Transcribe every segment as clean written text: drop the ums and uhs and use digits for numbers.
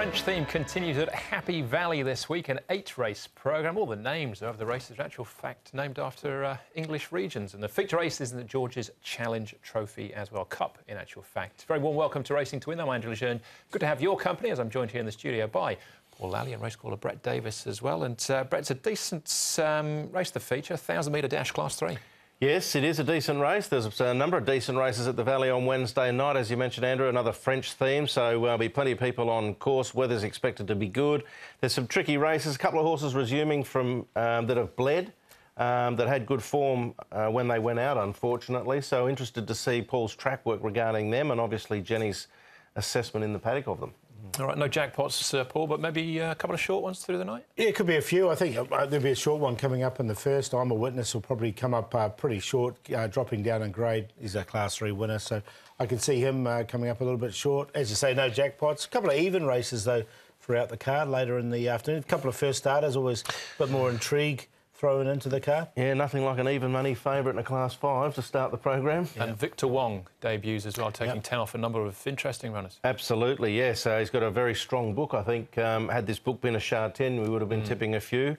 French theme continues at Happy Valley this week, an 8-race programme. All the names of the races are actual fact named after English regions. And the feature race is in the George's Challenge Trophy as well. Cup, in actual fact. Very warm welcome to Racing to Win. I'm Andrew Lejeune. Good to have your company as I'm joined here in the studio by Paul Lally and racecaller Brett Davis as well. And Brett's a decent race, the feature, 1,000-metre dash Class 3. Yes, it is a decent race. There's a number of decent races at the Valley on Wednesday night. As you mentioned, Andrew, another French theme, so there'll be plenty of people on course. Weather's expected to be good. There's some tricky races. A couple of horses resuming from that have bled, that had good form when they went out, unfortunately. So interested to see Paul's track work regarding them and obviously Jenny's assessment in the paddock of them. All right, no jackpots, Paul, but maybe a couple of short ones through the night? Yeah, it could be a few. I think there'll be a short one coming up in the first. I'm a Witness will probably come up pretty short, dropping down in grade. He's a Class 3 winner, so I can see him coming up a little bit short. As you say, no jackpots. A couple of even races, though, throughout the card later in the afternoon. A couple of first starters, always a bit more intrigue thrown into the card. Yeah, nothing like an even money favourite in a Class 5 to start the program. Yeah. And Victor Wong debuts as well, taking 10 off a number of interesting runners. Absolutely, yes. He's got a very strong book, I think. Had this book been a Shard 10, we would have been tipping a few.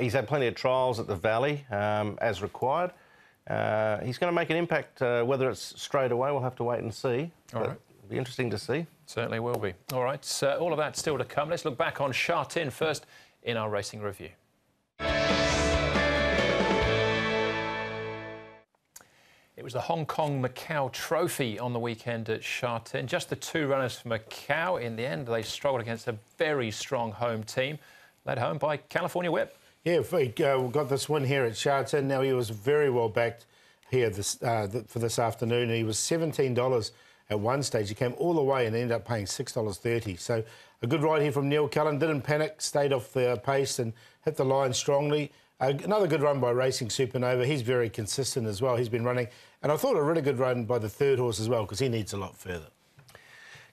He's had plenty of trials at the Valley, as required. He's going to make an impact. Whether it's straight away, we'll have to wait and see. All right. It'll be interesting to see. Certainly will be. All right, all of that still to come. Let's look back on Shard 10 first in our racing review. It was the Hong Kong-Macau Trophy on the weekend at Shard 10. Just the two runners for Macau. In the end, they struggled against a very strong home team, led home by California Whip. Yeah, we got this win here at Shard 10. Now, he was very well backed here for this afternoon. He was $17 at one stage. He came all the way and ended up paying $6.30. So a good ride here from Neil Cullen. Didn't panic, stayed off the pace and hit the line strongly. Another good run by Racing Supernova. He's very consistent as well. He's been running. And I thought a really good run by the third horse as well, because he needs a lot further.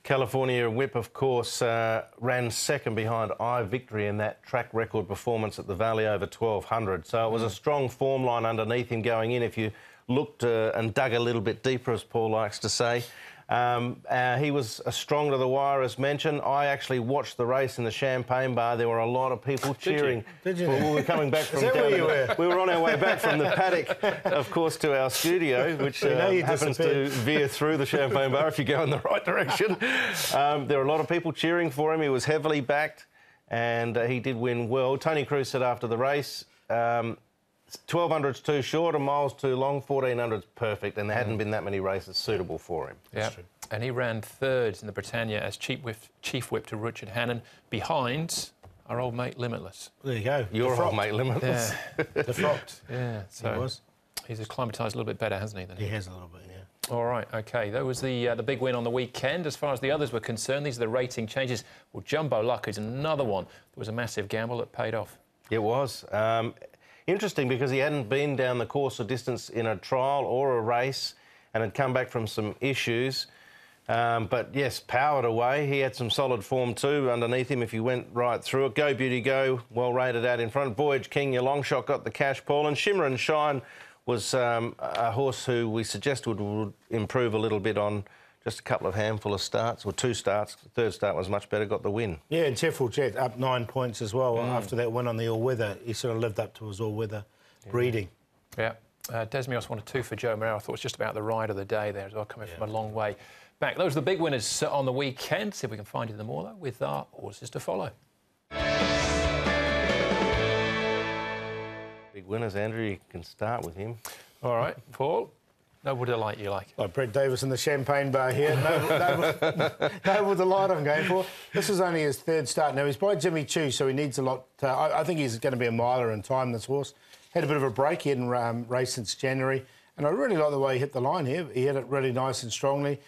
California Whip, of course, ran second behind iVictory in that track record performance at the Valley over 1,200. So it was a strong form line underneath him going in. If you looked and dug a little bit deeper, as Paul likes to say. He was strong to the wire, as mentioned. I actually watched the race in the Champagne Bar. There were a lot of people cheering. Did you? We were coming back from we were on our way back from the paddock, of course, to our studio, which happens to veer through the Champagne Bar if you go in the right direction. There were a lot of people cheering for him. He was heavily backed, and he did win well. Tony Cruz said after the race, 1,200's too short, a mile's too long, 1,400's perfect, and there hadn't been that many races suitable for him. Yeah, and he ran third in the Britannia as chief whip to Richard Hannon, behind our old mate Limitless. There you go. Your old mate Limitless. Yeah. The Frocked. Yeah, so he's acclimatised a little bit better, hasn't he? He has a little bit, yeah. All right, OK. That was the big win on the weekend. As far as the others were concerned, these are the rating changes. Well, Jumbo Luck is another one. There was a massive gamble that paid off. It was. Interesting, because he hadn't been down the course or distance in a trial or a race and had come back from some issues. But, yes, powered away. He had some solid form too underneath him if you went right through it. Go Beauty Go, well rated out in front. Voyage King, your long shot, got the cash, Paul. And Shimmer and Shine was a horse who we suggest would improve a little bit on just a couple of handful of starts, or two starts. The third start was much better, got the win. Yeah, and Sheffield Jet up 9 points as well after that win on the all-weather. He sort of lived up to his all-weather breeding. Yeah. Desmios wanted 2 for Joe Moreira. I thought it was just about the ride of the day there as well, coming from a long way back. Those are the big winners on the weekend. See if we can find them all, though, with our horses to follow. Big winners, Andrew. You can start with him. All right, Paul. No would delight you like. Like Brett Davis in the Champagne Bar here. No would delight I'm going for. This is only his third start. Now, he's by Jimmy Choo, so he needs a lot. I think he's going to be a miler in time, this horse. Had a bit of a break. He hadn't raced since January. And I really like the way he hit the line here. He hit it really nice and strongly.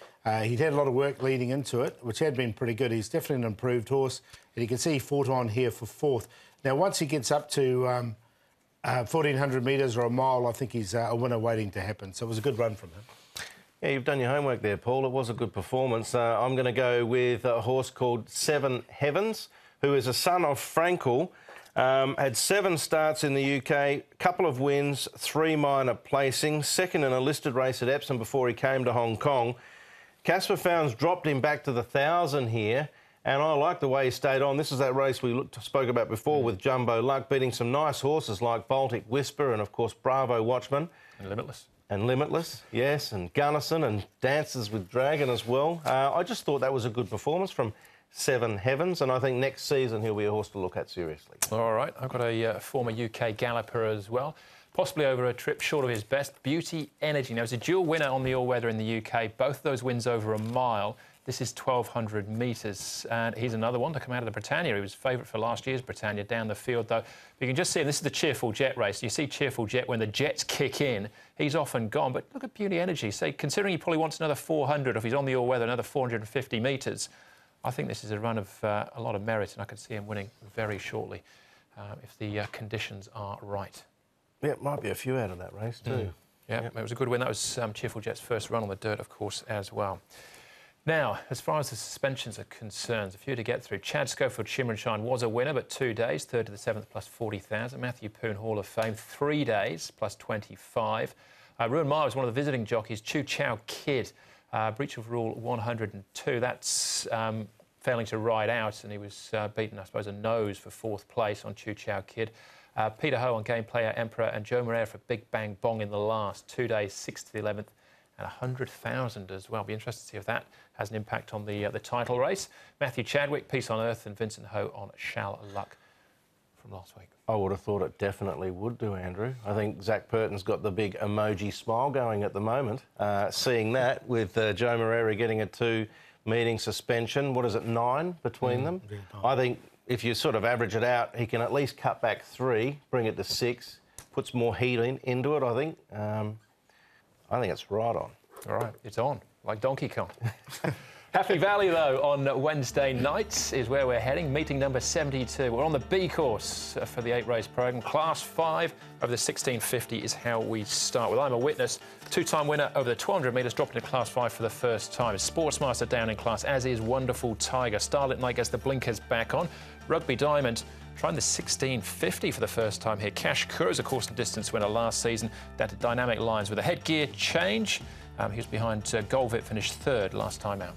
He'd had a lot of work leading into it, which had been pretty good. He's definitely an improved horse. And you can see he fought on here for 4th. Now, once he gets up to 1,400 metres or a mile, I think he's a winner waiting to happen. So it was a good run from him. Yeah, you've done your homework there, Paul. It was a good performance. I'm going to go with a horse called Seven Heavens, who is a son of Frankel. Had 7 starts in the UK, couple of wins, 3 minor placings, second in a listed race at Epsom before he came to Hong Kong. Casper Founds dropped him back to the 1,000 here, And I like the way he stayed on. This is that race we spoke about before with Jumbo Luck, beating some nice horses like Baltic Whisper and, of course, Bravo Watchman. And Limitless. And Limitless, yes, and Gunnison and Dances with Dragon as well. I just thought that was a good performance from Seven Heavens, and I think next season he'll be a horse to look at seriously. All right, I've got a former UK galloper as well, possibly over a trip short of his best, Beauty Energy. Now, he's a dual winner on the all-weather in the UK, both those wins over a mile. This is 1,200 metres, and he's another one to come out of the Britannia. He was favourite for last year's Britannia down the field, though. You can just see, this is the Cheerful Jet race. You see Cheerful Jet, when the Jets kick in, he's off and gone. But look at Beauty Energy. Say, considering he probably wants another 400, if he's on the all-weather, another 450 metres, I think this is a run of a lot of merit, and I could see him winning very shortly if the conditions are right. Yeah, it might be a few out of that race too. Yeah, it was a good win. That was Cheerful Jet's first run on the dirt, of course, as well. Now, as far as the suspensions are concerned, a few to get through. Chad Schofield Shimmer and Shine was a winner, but 2 days, 3rd to the 7th plus 40,000. Matthew Poon Hall of Fame, 3 days plus 25. Ruan Meyer was one of the visiting jockeys. Chu Chow Kid, breach of rule 102. That's failing to ride out, and he was beaten, I suppose, a nose for 4th place on Chu Chow Kid. Peter Ho on Game Player Emperor, and Joe Moreira for Big Bang Bong in the last 2 days, 6th to the 11th. And 100,000 as well. Be interested to see if that has an impact on the title race. Matthew Chadwick, Peace on Earth, and Vincent Ho on Shall Luck from last week. I would have thought it definitely would do, Andrew. I think Zach Purton's got the big emoji smile going at the moment. Seeing that with Joe Moreira getting a 2-meeting suspension, what is it, 9 between them? I think if you sort of average it out, he can at least cut back 3, bring it to 6, puts more heat into it, I think. I think it's right on. All right, it's on, like Donkey Kong. Happy Valley, though, on Wednesday night is where we're heading. Meeting number 72. We're on the B course for the 8-race programme. Class 5 over the 1650 is how we start with I'm a Witness. 2-time winner over the 1,200 metres, dropped into Class 5 for the first time. Sportsmaster down in class, as is Wonderful Tiger. Starlit Night gets the blinkers back on. Rugby Diamond trying the 1650 for the first time here. Cash Kur is a course and distance winner last season. Down to Dynamic Lines with a headgear change. He was behind Golvit, finished 3rd last time out.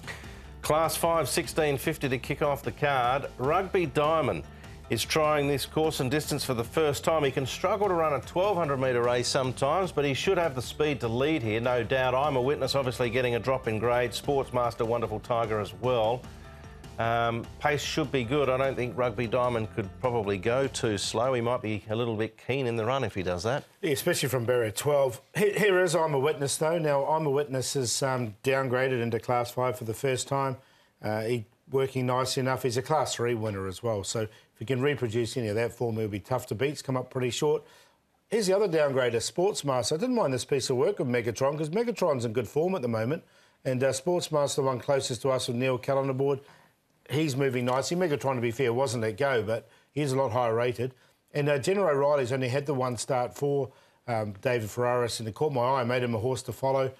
Class 5, 1650 to kick off the card. Rugby Diamond is trying this course and distance for the first time. He can struggle to run a 1,200-metre race sometimes, but he should have the speed to lead here, no doubt. I'm a Witness, obviously getting a drop in grade. Sportsmaster, Wonderful Tiger as well. Pace should be good. I don't think Rugby Diamond could probably go too slow. He might be a little bit keen in the run if he does that. Yeah, especially from barrier 12. Here is I'm a Witness, though. Now, I'm a Witness is downgraded into Class 5 for the first time. He's working nicely enough. He's a Class 3 winner as well. So if he can reproduce any of that form, he'll be tough to beat. He's come up pretty short. Here's the other downgrader, Sportsmaster. I didn't mind this piece of work with Megatron, because Megatron's in good form at the moment. And Sportsmaster, the one closest to us with Neil Callan aboard, he's moving nicely. Megatron, to be fair, wasn't let go, but he's a lot higher rated. And General O'Reilly's only had the one start for David Ferraris, and it caught my eye. I made him a horse to follow.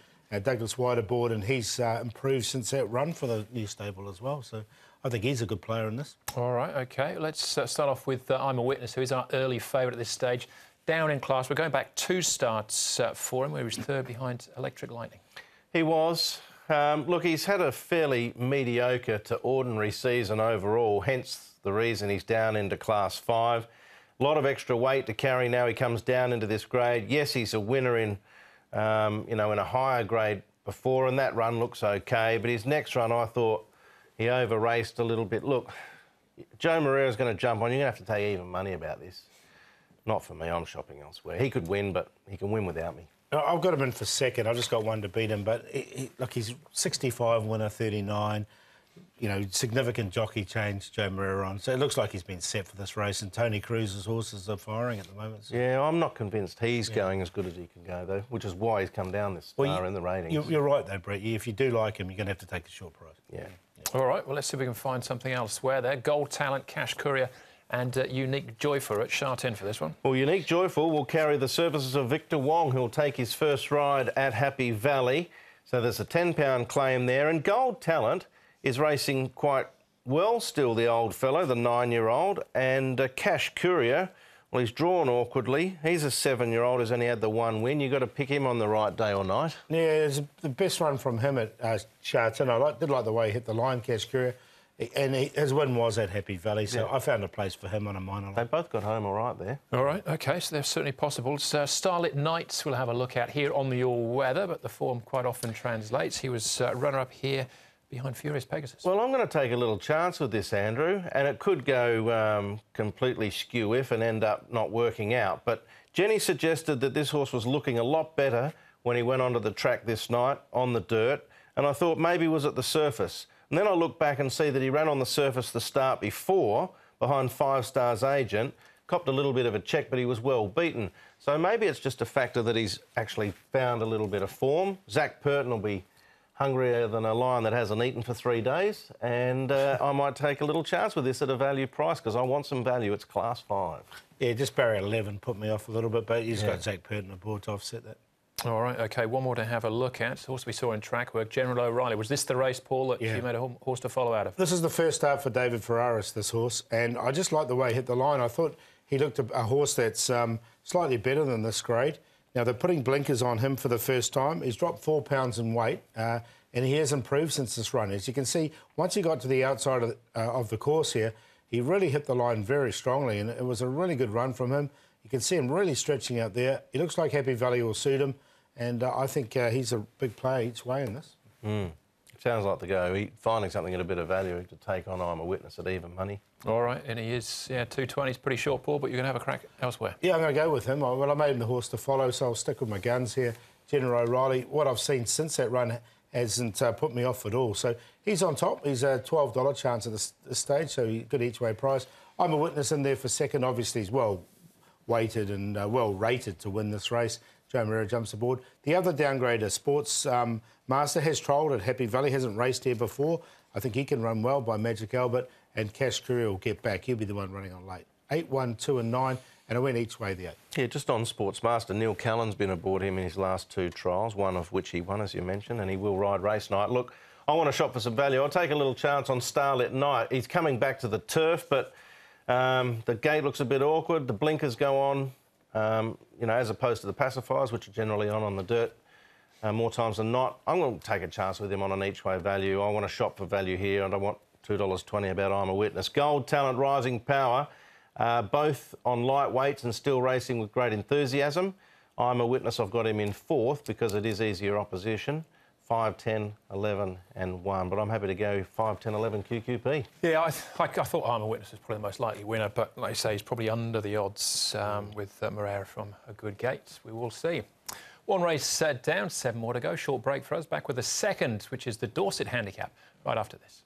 Douglas White aboard, and he's improved since that run for the new stable as well. So I think he's a good player in this. All right, OK. Let's start off with I'm a Witness, who is our early favourite at this stage. Down in class, we're going back 2 starts for him, where he was 3rd behind Electric Lightning. He was. Look, he's had a fairly mediocre to ordinary season overall, hence the reason he's down into Class 5. A lot of extra weight to carry now. He comes down into this grade. Yes, he's a winner in, in a higher grade before, and that run looks OK. But his next run, I thought he over-raced a little bit. Look, Joe Moreira's going to jump on. You're going to have to take even money about this. Not for me. I'm shopping elsewhere. He could win, but he can win without me. I've got him in for 2nd. I've just got one to beat him. But, look, he's 65 winner, 39. You know, significant jockey change, Joe Moreira on. So it looks like he's been set for this race. And Tony Cruz's horses are firing at the moment. So. Yeah, I'm not convinced he's going as good as he can go, though, which is why he's come down this far in the ratings. You're right, though, Brett. If you do like him, you're going to have to take the short price. Yeah. All right, well, let's see if we can find something elsewhere there. Gold Talent, Cash Courier and Unique Joyful at Shartin for this one. Well, Unique Joyful will carry the services of Victor Wong, who'll take his first ride at Happy Valley. So there's a £10 claim there. And Gold Talent is racing quite well still, the old fellow, the 9-year-old. And Cash Courier, well, he's drawn awkwardly. He's a 7-year-old who's only had the 1 win. You've got to pick him on the right day or night. Yeah, it's the best run from him at Shartin. I did like the way he hit the line, Cash Courier. And his win was at Happy Valley, so I found a place for him on a minor. They both got home all right there. All right, OK, so they're certainly possible. Starlit Nights we'll have a look at here on the all-weather, but the form quite often translates. He was runner-up here behind Furious Pegasus. Well, I'm going to take a little chance with this, Andrew, and it could go completely skew-if and end up not working out. But Jenny suggested that this horse was looking a lot better when he went onto the track this night on the dirt, and I thought maybe he was at the surface. And then I look back and see that he ran on the surface the start before, behind 5 Stars Agent, copped a little bit of a check, but he was well beaten. So maybe it's just a factor that he's actually found a little bit of form. Zach Purton will be hungrier than a lion that hasn't eaten for 3 days, and I might take a little chance with this at a value price because I want some value. It's Class 5. Yeah, just barrier 11 put me off a little bit, but he's got Zach Purton aboard to offset that. All right, OK, one more to have a look at. Horse we saw in track work, General O'Reilly. Was this the race, Paul, that you made a horse to follow out of? This is the first start for David Ferraris, this horse, and I just like the way he hit the line. I thought he looked a horse that's slightly better than this grade. Now, they're putting blinkers on him for the first time. He's dropped 4 pounds in weight, and he has improved since this run. As you can see, once he got to the outside of the course here, he really hit the line very strongly, and it was a really good run from him. You can see him really stretching out there. He looks like Happy Valley will suit him. And I think he's a big player each way in this. Sounds like the go. Finding something at a bit of value to take on I'm a Witness at even money. All right, and he is, 220's pretty short, Paul, but you're going to have a crack elsewhere. Yeah, I'm going to go with him. Well, I made him the horse to follow, so I'll stick with my guns here. General O'Reilly, what I've seen since that run hasn't put me off at all. So he's on top. He's a $12 chance at this stage, so good each way price. I'm a Witness in there for second. Obviously, he's well weighted and well rated to win this race. Joe Moreira jumps aboard. The other downgrader, Sports Master, has trialled at Happy Valley, hasn't raced here before. I think he can run well by Magic Albert, and Cash Courier will get back. He'll be the one running on late. 8, 1, 2 and 9, and I went each way the 8. Yeah, just on Sports Master, Neil Callan's been aboard him in his last 2 trials, one of which he won, as you mentioned, and he will ride race night. Look, I want to shop for some value. I'll take a little chance on Starlit Night. He's coming back to the turf, but the gate looks a bit awkward. The blinkers go on. As opposed to the pacifiers, which are generally on the dirt more times than not. I'm going to take a chance with him on an each-way value. I want to shop for value here, and I want $2.20 about I'm a Witness. Gold, Talent, Rising Power, both on lightweights and still racing with great enthusiasm. I'm a Witness, I've got him in 4th because it is easier opposition. 5, 10, 11 and 1, but I'm happy to go 5, 10, 11 QQP. Yeah, I thought I'm a Witness was probably the most likely winner, but like I say, he's probably under the odds with Moreira from a good gate. We will see. One race down, 7 more to go. Short break for us. Back with the second, which is the Dorset Handicap, right after this.